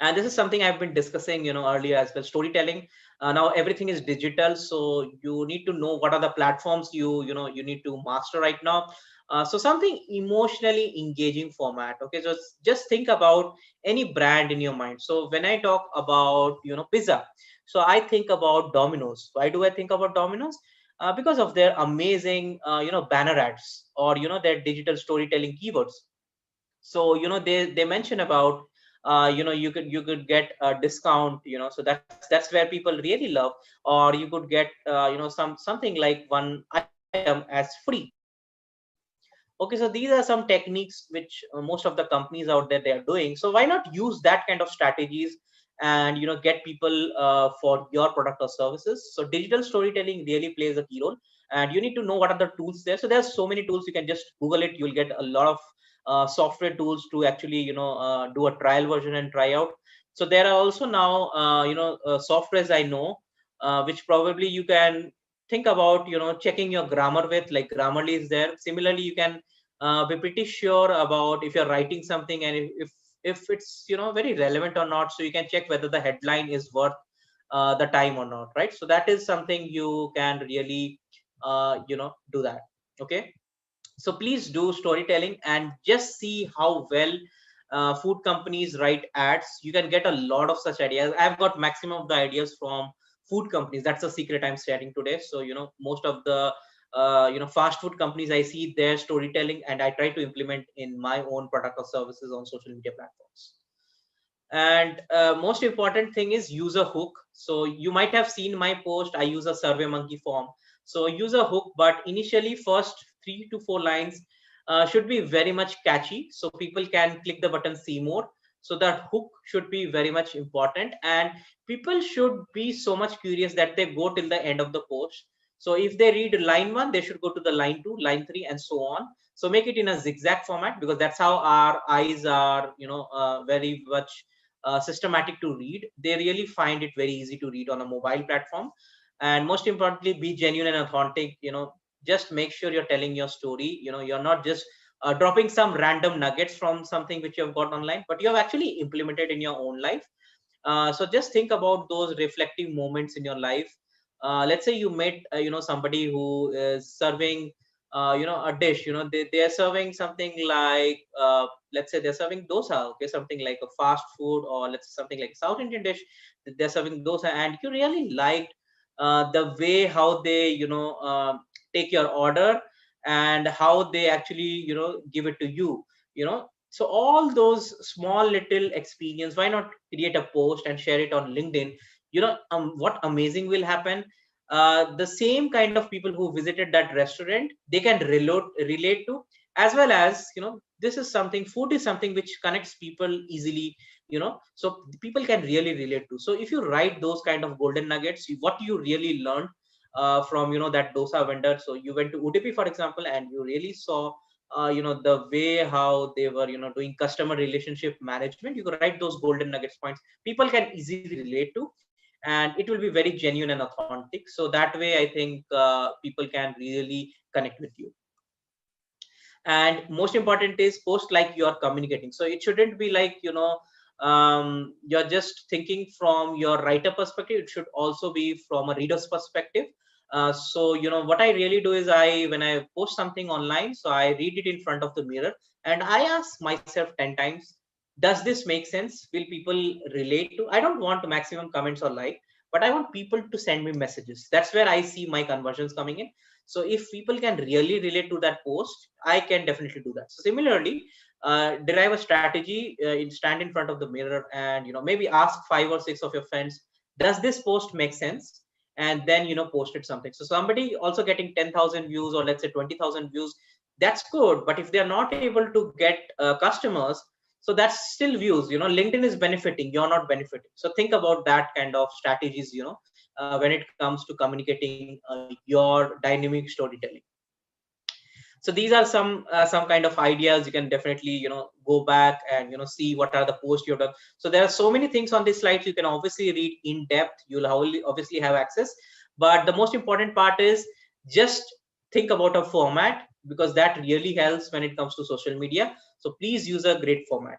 And this is something I've been discussing, earlier as well. Storytelling. Now everything is digital, so you need to know what are the platforms you need to master right now. So something emotionally engaging format. Okay, so just think about any brand in your mind. So when I talk about pizza, so I think about Domino's. Why do I think about Domino's? Because of their amazing banner ads, or their digital storytelling keywords. So they mention about you could get a discount, so that's where people really love. Or you could get something like one item as free. Okay, so these are some techniques which most of the companies out there they are doing. So why not use that kind of strategies and get people for your product or services? So digital storytelling really plays a key role, and you need to know what are the tools there. So there's so many tools, you can just Google it. You'll get a lot of software tools to actually do a trial version and try out. So there are also now softwares I know, which probably you can think about checking your grammar with, like Grammarly is there. Similarly, you can be pretty sure about if you're writing something, and if it's very relevant or not. So you can check whether the headline is worth the time or not, right? So that is something you can really do that. Okay, so please do storytelling and just see how well food companies write ads. You can get a lot of such ideas. I've got maximum of the ideas from food companies. That's a secret I'm sharing today. So most of the fast food companies, I see their storytelling and I try to implement in my own product or services on social media platforms. And most important thing is user hook. So you might have seen my post, I use a survey monkey form. So user hook, but initially first 3 to 4 lines should be very much catchy, so people can click the button see more. So that hook should be very much important, and people should be so much curious that they go till the end of the post. So if they read line 1, they should go to the line 2, line 3, and so on. So make it in a zigzag format, because that's how our eyes are very much systematic to read. They really find it very easy to read on a mobile platform. And most importantly, be genuine and authentic. Just make sure you're telling your story. You're not just dropping some random nuggets from something which you have got online, but you have actually implemented in your own life. So just think about those reflective moments in your life. Let's say you met somebody who is serving a dish. They are serving something like let's say they're serving dosa. Okay, something like a fast food, or let's say something like South Indian dish. They're serving dosa, and you really liked the way how they take your order, and how they actually give it to you. So all those small little experience, why not create a post and share it on LinkedIn? What amazing will happen, the same kind of people who visited that restaurant, they can relate to, as well as this is something, food is something which connects people easily. So people can really relate to. So if you write those kind of golden nuggets, what you really learned from that dosa vendor. So you went to UDP, for example, and you really saw the way how they were doing customer relationship management. You could write those golden nuggets points, people can easily relate to, and it will be very genuine and authentic. So that way I think people can really connect with you. And most important is post like you're communicating. So it shouldn't be like you're just thinking from your writer perspective. It should also be from a reader's perspective. So what I really do is, when I post something online, so I read it in front of the mirror and I ask myself 10 times, does this make sense? Will people relate to? I don't want maximum comments or like, but I want people to send me messages. That's where I see my conversions coming in. So if people can really relate to that post, I can definitely do that. So similarly, derive a strategy, stand in front of the mirror, and maybe ask 5 or 6 of your friends, does this post make sense? And then post it something. So somebody also getting 10,000 views, or let's say 20,000 views, that's good. But if they're not able to get customers, so that's still views. LinkedIn is benefiting, you're not benefiting. So think about that kind of strategies when it comes to communicating your dynamic storytelling. So these are some kind of ideas. You can definitely go back and see what are the posts you've done. So there are so many things on these slides, you can obviously read in depth. You'll obviously have access, but the most important part is just think about a format, because that really helps when it comes to social media. So please use a great format.